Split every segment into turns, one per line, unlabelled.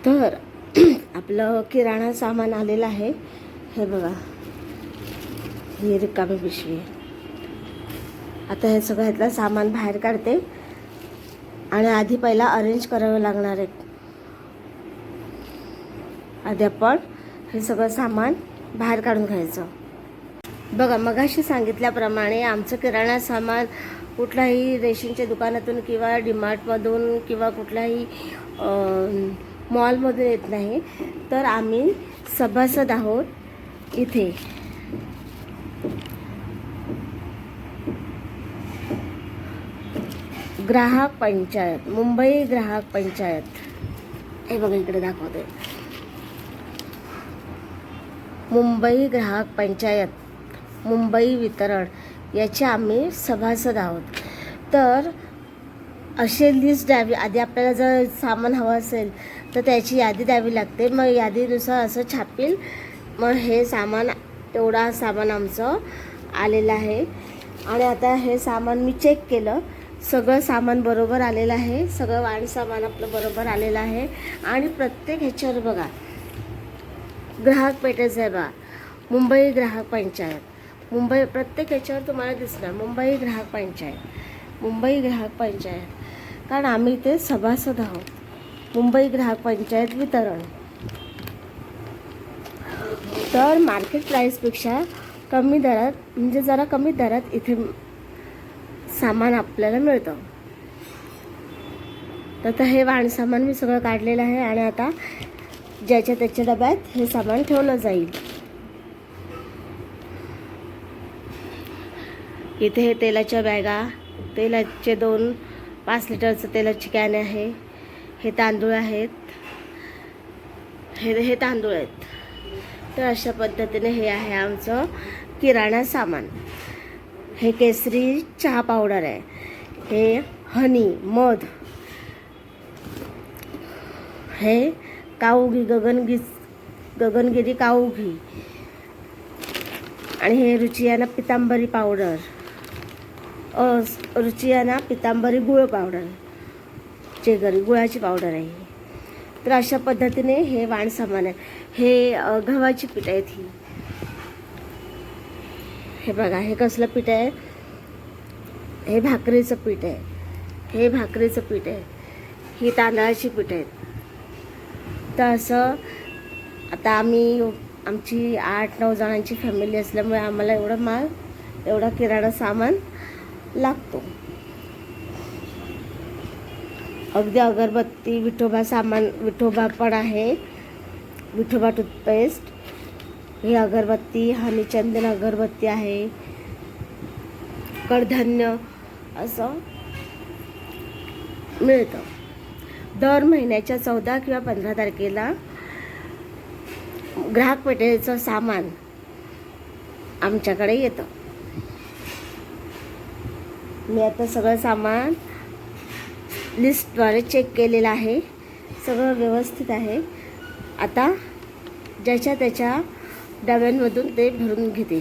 तर आपलं किराणा सामान आलेलं आहे. हे बघा, ही रिकामी पिशवी. आता हे सगळ्यातलं सामान बाहेर काढते आणि आधी पहिला अरेंज करावं लागणार आहे. आधी आपण हे सगळं सामान बाहेर काढून घ्यायचं. बघा, मगाशी सांगितल्याप्रमाणे आमचं किराणा सामान कुठल्याही रेशनच्या दुकानातून किंवा डीमार्टमधून किंवा कुठल्याही मॉलमधून येत नाही. तर आम्ही सभासद आहोत इथे. ग्राहक पंचायत, मुंबई ग्राहक पंचायत. हे बघा, इकडे दाखवते. मुंबई ग्राहक पंचायत, मुंबई वितरण याचे आम्ही सभासद आहोत. तर असे लिस्ट द्यावी आधी. आपल्याला जर सामान हवं असेल तर त्याची यादी द्यावी लागते. मग यादीनुसार असं छापील. मग हे सामान, तेवढा सामान आमचं आलेलं आहे. आणि आता हे सामान मी चेक केलं, सगळं सामान बरोबर आलेलं आहे. सगळं वाण सामान आपलं बरोबर आलेलं आहे. आणि प्रत्येक ह्याच्यावर बघा ग्राहक पेठेचं आहे बा, मुंबई ग्राहक पंचायत. मुंबई प्रत्येक ह्याच्यावर तुम्हाला दिसणार मुंबई ग्राहक पंचायत, मुंबई ग्राहक पंचायत. कारण आम्ही इथे सभासद आहोत. मुंबई ग्राहक पंचायत वितरण. तर मार्केट प्राईसपेक्षा कमी दरात, म्हणजे जरा कमी दरात इथे सामान आपल्याला मिळतं. तर हे वाण सामान मी सगळं काढलेलं आहे. आणि आता ज्याच्या त्याच्या डब्यात हे सामान ठेवलं जाईल. इथे हे तेलाच्या बॅगा, तेलाचे 2 5 लिटरचं तेलाची कॅन आहे. हे तांदूळ आहेत, हे तांदूळ आहेत. तर अशा पद्धतीने हे आहे आमचं किराणा सामान. हे केसरी चहा पावडर आहे. हे हनी, मध. हे काऊ घी, गगनगिरी काऊ घी. आणि हे रुचियाना पितांबरी पावडर, रुचियाना पितांबरी गुळ पावडर, चेगरी गुळाची पावडर आहे. तर अशा पद्धतीने हे वाण सामान आहे. हे गव्हाची पीठ आहेत. ही हे बघा, हे कसलं पीठ आहे? हे भाकरीचं पीठ आहे. हे भाकरीचं पीठ आहे. ही तांदळाची पीठ आहेत. तर असं आता आमची 8-9 जणांची फॅमिली असल्यामुळे आम्हाला एवढा किराणा सामान लागतो. अगदी अगरबत्ती, विठोबा सामान, विठोबा पण आहे. विठोबा टूथपेस्ट, ही अगरबत्ती, हनी चंदन अगरबत्ती आहे. कडधान्य असं मिळतं. दर महिन्याच्या 14 किंवा 15 तारखेला ग्राहक पेठेचं सामान आमच्याकडे येतं. मी आता सगळं सामान लिस्टद्वारे चेक केलेलं आहे. सगळं व्यवस्थित आहे. आता ज्याच्या त्याच्या डब्यांमधून ते भरून घेते.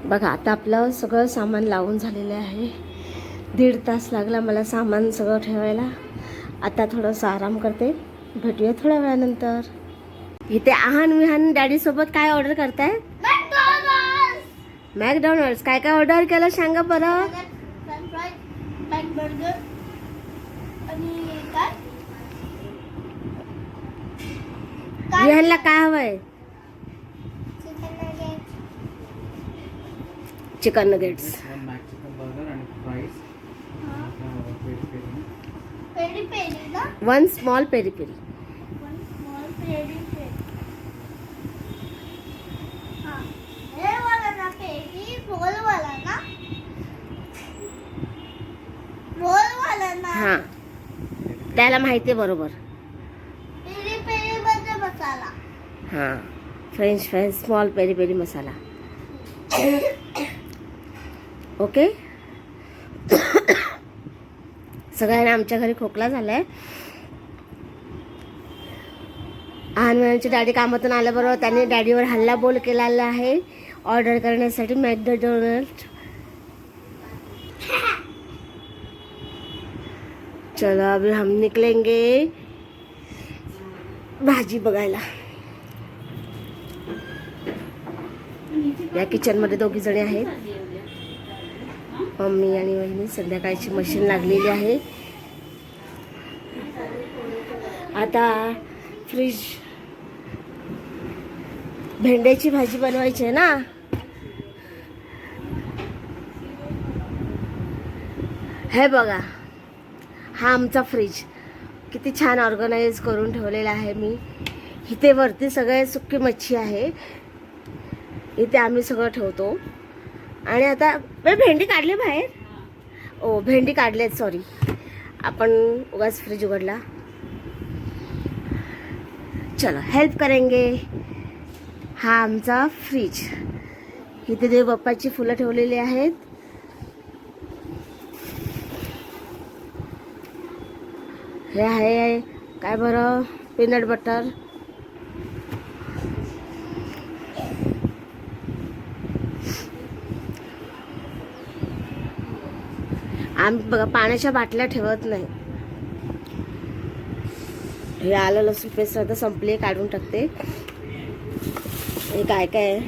बघा, आता आपलं सगळं सामान लावून झालेलं आहे. 1.5 तास लागला मला सामान सगळं ठेवायला. आता थोडंसं आराम करते. भेटूया थोड्या वेळानंतर. इथे आहान विहान डॅडीसोबत काय ऑर्डर करताय? मॅकडॉनल्ड्स. काय काय ऑर्डर केलं सांगा बरं. विहानला काय हवंय? Chicken nuggets. One small peri peri. हां, त्याला माहिती आहे बरोबर. हां, french fries small peri peri masala. Okay. सगळ्यांना आमच्या घरी खोकला झाला आहे. आहानची डॅडी कामातून आल्याबरोबर त्यांनी डॅडीवर हल्ला बोल केलेला आहे ऑर्डर करण्यासाठी मॅकडॉनल्ड. चलो अभी हम निकलेंगे भाजी बघायला. या किचन मध्ये दोघी जणी आहेत, मम्मी आणि वहिनी. संध्याकाळची मशीन लागलेली आहे. आता फ्रीज भेंड्याची भाजी बनवायची आहे ना. हे बघा, हा आमचा फ्रीज किती छान ऑर्गनाइज करून ठेवलेला आहे मी. इथे वरती सगळे सुकी मच्छी आहे, इथे आम्ही सगळं ठेवतो. आणि आता भेंडी काढली बाहेर. ओ भेंडी काढलेत, सॉरी. आपण उगाच फ्रीज उघडला. चलो हेल्प करेंगे. हा आमचा फ्रीज. इथे देव बाप्पाची फुलं ठेवलेली आहेत. हे आहे काय बरं, पीनट बटर. आम्ही बघा पाण्याच्या बाटल्या ठेवत नाही. हे आलं लसूण पेस्ट आता संपली, काढून टाकते. हे काय काय आहे,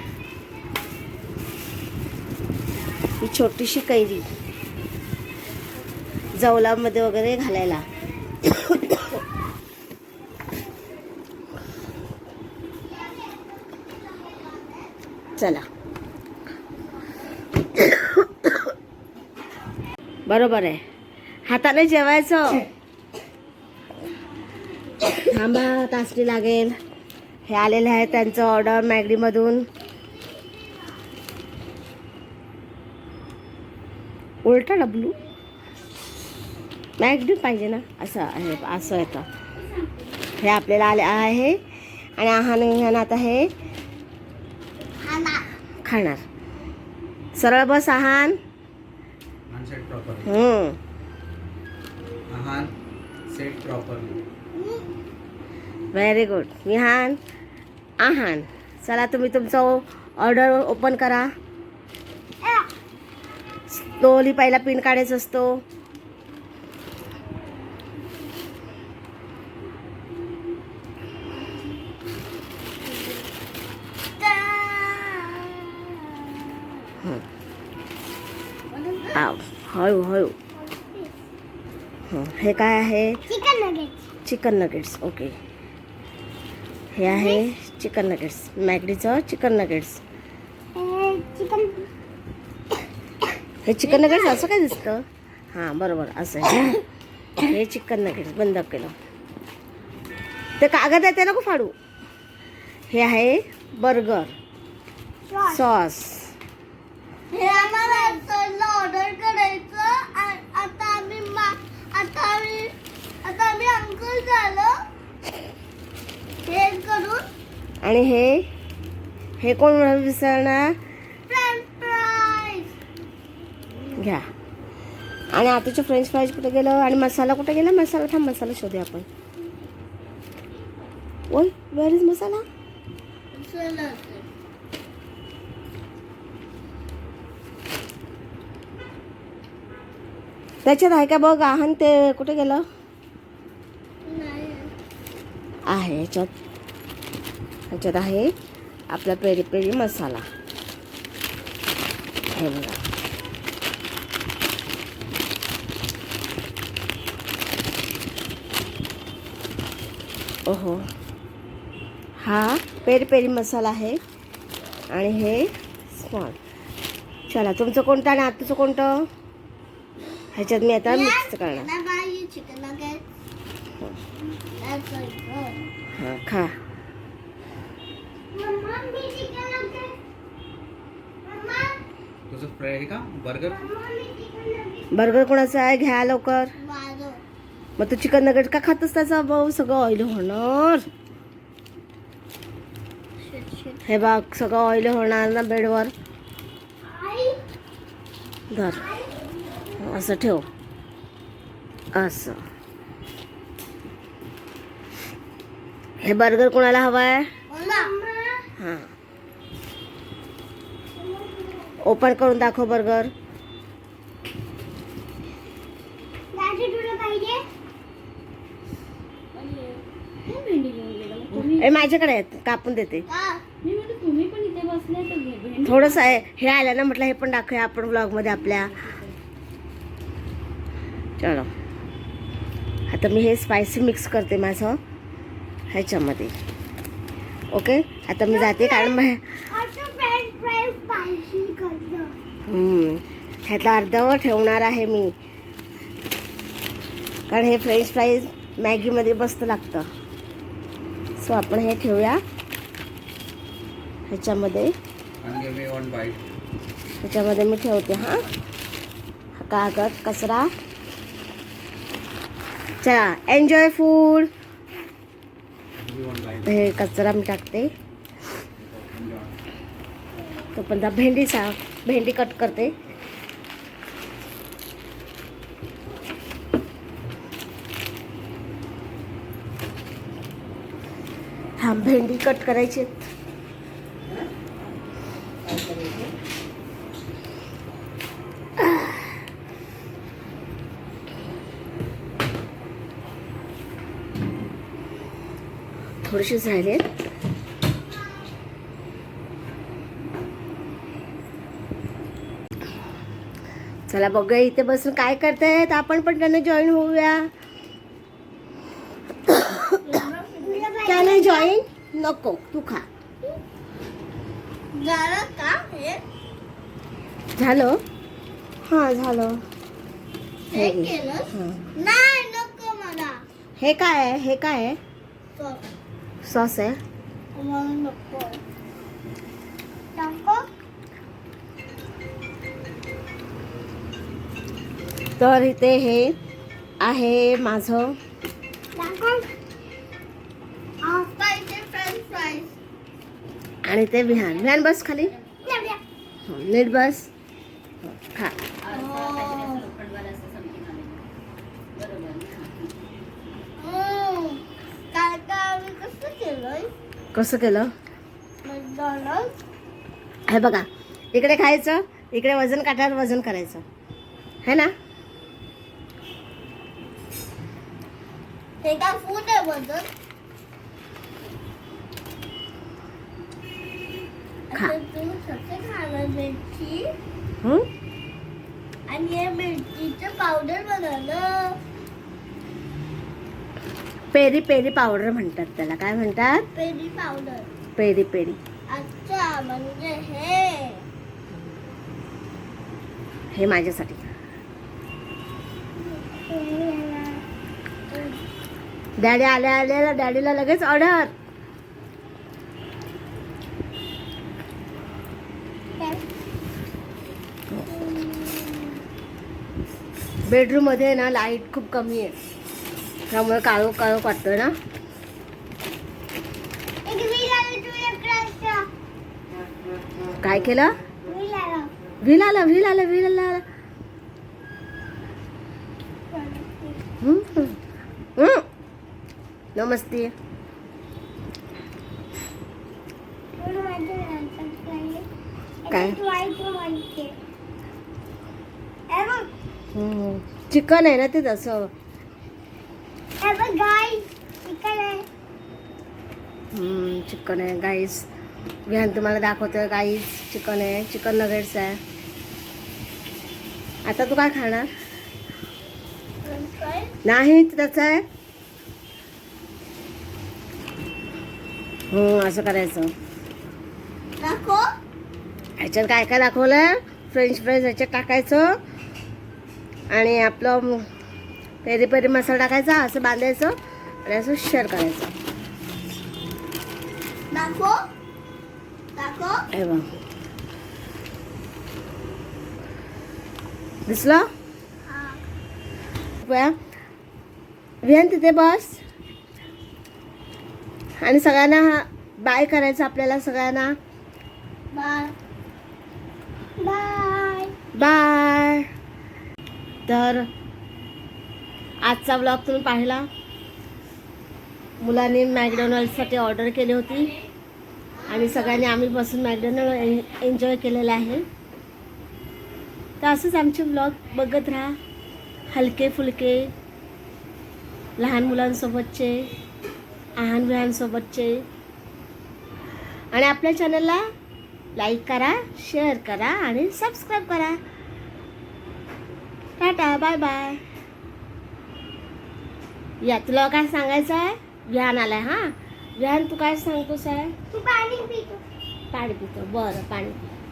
ही छोटीशी कैरी जवलामध्ये वगैरे घालायला. चला बरोबर आहे, हाताने जेवायचं. थांबा, तासणी लागेल. हे आलेलं आहे त्यांचं ऑर्डर मॅगडीमधून. उलटा डब्लू मॅगडी पाहिजे ना, असं आहे, असं येतं. हे आपल्याला आले आहे. आणि आहान आता हे खाणार. सरळ बस आहान. Very good Vihaan. आहान चला, तुम्ही तुमचं ऑर्डर ओपन करा. स्लोली पहिला पिन काढायचा असतो. हळू हळू. हे काय आहे, चिकन नगेट्स. ओके, हे आहे चिकन नगेट्स, मॅगडीचं चिकन नगेट्स. हे चिकन नगेट्स असं काय दिसतं. हां बरोबर, असं आहे. हे चिकन नगेट्स बंद केलं. ते कागद आहे ते नको फाडू. हे आहे बर्गर सॉस.
हे आम्हाला ऑर्डर करायचं. आता आम्ही अंकल झालो हे करून.
आणि हे कोण विसरणार.
फ्रेंच फ्राईज
घ्या. आणि आताचे फ्रेंच फ्राईज कुठे गेलं, आणि मसाला कुठे गेला. मसाला थांब, मसाला शोधूया आपण. ओय, वेअर इज मसाला. त्याच्यात आहे का बघ आहान. ते कुठे गेलं आहे. ह्याच्यात आहे आपला पेरी पेरी मसाला. हे बघा, ओहो, हा पेरी पेरी मसाला आहे. आणि हे स्मॉल. चला, तुमचं कोणतं आणि आताचं कोणतं. ह्याच्यात मी आता मिक्स करणार. हां खा.
तुझं फ्राय आहे का बर्गर.
बर्गर कोणाचा आहे, घ्या लवकर. मग तू चिकन नगेट का खातस. त्याचा भाऊ सगळं ऑइल होणार. हे बघ, सगळं ऑइल होणार ना बेडवर. धर, असं ठेव, असं. हे बर्गर कोणाला हवाय. हां, ओपन करून दाखव बर्गर.
हे भेंडी घेऊन गेला मग तुम्ही
ए माझ्याकडे आहेत, कापून देते.
का?
मी म्हणते तुम्ही पण इथे बसले तर भेंडी
थोडंसं आहे हे आलं ना, म्हटलं हे पण दाखवूया आपण ब्लॉगमध्ये आपल्या. चलो आता मी हे स्पायसी मिक्स करते माझं ह्याच्यामध्ये. ओके आता मी जाते कारण
असं फ्रेंच फ्राईज स्पायसी करतो.
ह्यातला अर्धवट ठेवणार आहे मी, कारण हे फ्रेंच फ्राईज मॅगीमध्ये मस्त लागतं. सो आपण हे ठेवूया ह्याच्यामध्ये.
And give me one bite.
ह्याच्यामध्ये मी ठेवते. हा कागद कचरा. चला enjoy food.
Give me one bite.
हे कचरा मी टाकते. तो पण भेंडी कट करते. हा भेंडी कट करायची. थोडीशीच राहिले. चला बघूया इथे बसून काय करतायत. आपण पण त्यांना जॉईन होऊया. त्याला जॉईन नको, तू खा.
झालं का हे?
झालं. हा झालं.
हे
हे घे.
केलं?
हा.
नाही नको मला.
हे काय आहे? हे काय आहे? सॉस आहे.
मला नको. टाको.
तर इथे हे आहे माझं.
टाको. Spicy French fries.
आणि ते विहान बस खाली. नीट बस. खा. कसं केलं? हे बघा इकडे खायचं, इकडे वजन काट्यावर वजन करायचं है ना.
हे काय फूड आहे वजन?
खा.
आता तू सगळे खाणार मिरची आणि हे मिरचीचं पावडर बनवलं.
पेरी पेरी पावडर म्हणतात त्याला. काय म्हणतात?
Peri powder.
Peri peri.
अच्छा म्हणजे हे
हे माझ्यासाठी. डॅडी आल्या डॅडीला लगेच ऑर्डर. बेडरूम मध्ये ना लाईट खूप कमी आहे, त्यामुळे काळो काळो वाटतोय ना.
एक व्हील आलं तू एक रस्ता.
काय केलं?
व्हील आलं.
व्हील आला व्हील आला व्हील आला. नमस्ते. काय? चिकन आहे ना ते तसं. चिकन आहे गाईस. विहान तुम्हाला दाखवतोय गाईस. चिकन आहे, चिकन नगेट्स आहे. आता तू काय खाणार? नाही त्याचं आहे. असं करायचं. ह्याच्यात काय काय दाखवलंय? फ्रेंच फ्राईज ह्याच्यात टाकायचं आणि आपलं पेरी पेरी मसाला टाकायचा, असं बांधायचं आणि असं शेअर करायचं. हे बघ दिसलं? विहान तिथे बस आणि सगळ्यांना बाय करायचं आपल्याला. सगळ्यांना
बाय बाय.
बाय. तर आजचा ब्लॉग तुम्ही पाहिला. मुलांनी मॅकडॉनल्ड्ससाठी ऑर्डर केली होती आणि सगळ्यांनी आम्ही बसून मॅकडॉनल्ड एन्जॉय केलेलं आहे. तर असंच आमचे ब्लॉग बघत राहा, हलके फुलके लहान मुलांसोबतचे. आहान विहानसोबतचे. आणि आपल्या चॅनलला लाईक करा, शेअर करा आणि सबस्क्राईब करा. Tata, bye bye. या तुला काय सांगायचं आहे? विहान आलाय. हां विहान, तू काय सांगतोस आहे?
तू पाणी पितो.
पाणी पितो. बरं पाणी पितो.